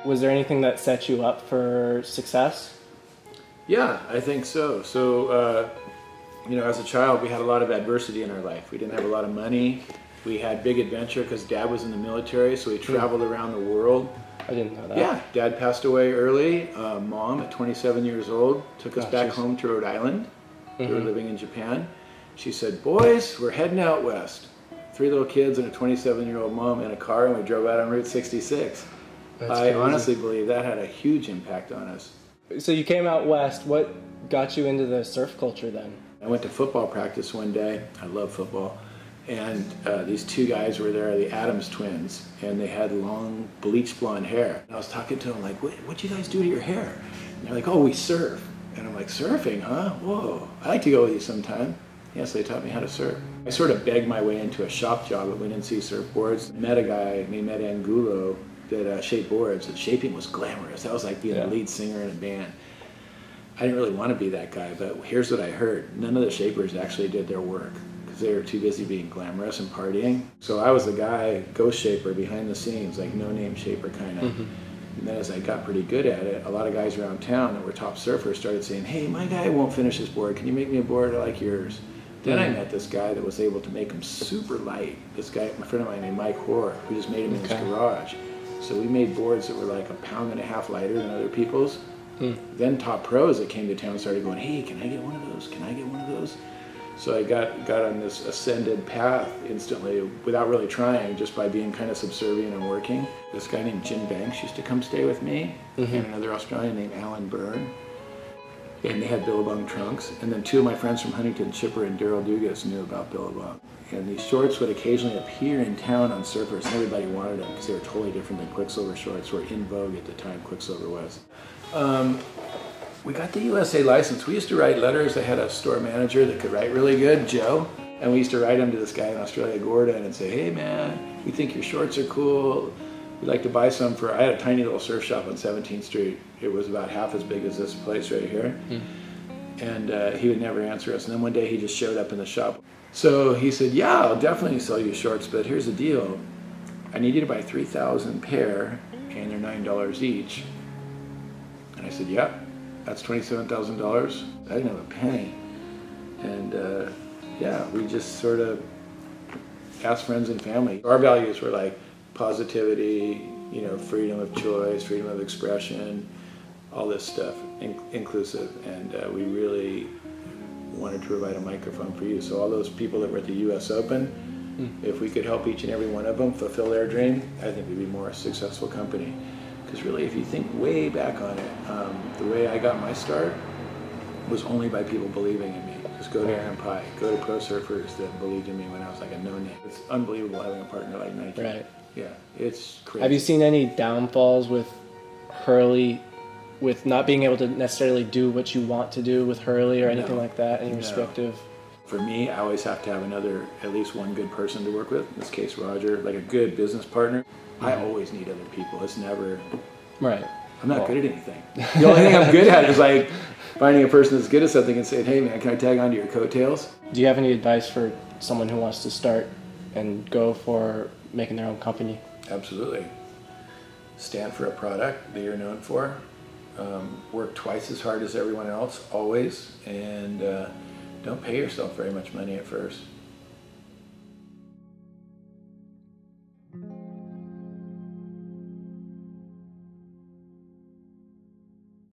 Was there anything that set you up for success? Yeah, I think so. So, you know, as a child, we had a lot of adversity in our life. We didn't have a lot of money. We had big adventure because Dad was in the military, so we traveled around the world. I didn't know that. Yeah, Dad passed away early. Mom, at 27 years old, took us back home to Rhode Island. We were living in Japan. She said, boys, we're heading out west. 3 little kids and a 27-year-old mom in a car, and we drove out on Route 66. I honestly believe that had a huge impact on us. So you came out west. What got you into the surf culture then? I went to football practice one day. I love football. And these 2 guys were there, the Adams twins, and they had long bleached blonde hair. And I was talking to them like, what'd you guys do to your hair? And they're like, oh, we surf. And I'm like, surfing, huh? Whoa, I'd like to go with you sometime. Yes, they taught me how to surf. I sort of begged my way into a shop job at Wind & Sea Surfboards. Met a guy named Ed Angulo that shaped boards, and shaping was glamorous. That was like being a lead singer in a band. I didn't really want to be that guy, but here's what I heard. None of the shapers actually did their work because they were too busy being glamorous and partying. So I was the guy, ghost shaper, behind the scenes, like no-name shaper kind of. And then as I got pretty good at it, a lot of guys around town that were top surfers started saying, hey, my guy won't finish his board. Can you make me a board like yours? Then I met this guy that was able to make them super light. This guy, my friend of mine named Mike Hoare, who just made them in his garage. So we made boards that were like 1.5 pounds lighter than other people's. Then top pros that came to town started going, hey, can I get one of those? Can I get one of those? So I got on this ascended path instantly without really trying, just by being kind of subservient and working. This guy named Jim Banks used to come stay with me, and another Australian named Alan Byrne. And they had Billabong trunks. And then 2 of my friends from Huntington, Chipper and Daryl Dugas, knew about Billabong. And these shorts would occasionally appear in town on surfers, and everybody wanted them because they were totally different than Quicksilver shorts, were in vogue at the time Quicksilver was. We got the USA license. We used to write letters. I had a store manager that could write really good, Joe. And we used to write them to this guy in Australia, Gordon, and say, hey man, we think your shorts are cool. We'd like to buy some for, I had a tiny little surf shop on 17th Street. It was about half as big as this place right here. And he would never answer us. And then one day he just showed up in the shop. So he said, yeah, I'll definitely sell you shorts, but here's the deal. I need you to buy 3,000 pair, and they're $9 each. And I said, yeah, that's $27,000. I didn't have a penny. And yeah, we just sort of asked friends and family. Our values were like positivity, you know, freedom of choice, freedom of expression, all this stuff, inclusive. And we really wanted to provide a microphone for you. So all those people that were at the US Open, if we could help each and every one of them fulfill their dream, I think we'd be a more successful company. Because really, if you think way back on it, the way I got my start was only by people believing in me. Just go to Aaron Pye, go to pro surfers that believed in me when I was like a no-name. It's unbelievable having a partner like Nike. Right. Yeah, it's crazy. Have you seen any downfalls with Hurley, with not being able to necessarily do what you want to do with Hurley or anything like that? Any restrictive? For me, I always have to have at least one good person to work with. In this case, Roger, like a good business partner. I always need other people. It's never... Right. I'm not good at anything. The only thing I'm good at is like finding a person that's good at something and saying, hey man, can I tag onto your coattails? Do you have any advice for someone who wants to start and go for making their own company? Absolutely. Stand for a product that you're known for. Work twice as hard as everyone else, always. And don't pay yourself very much money at first.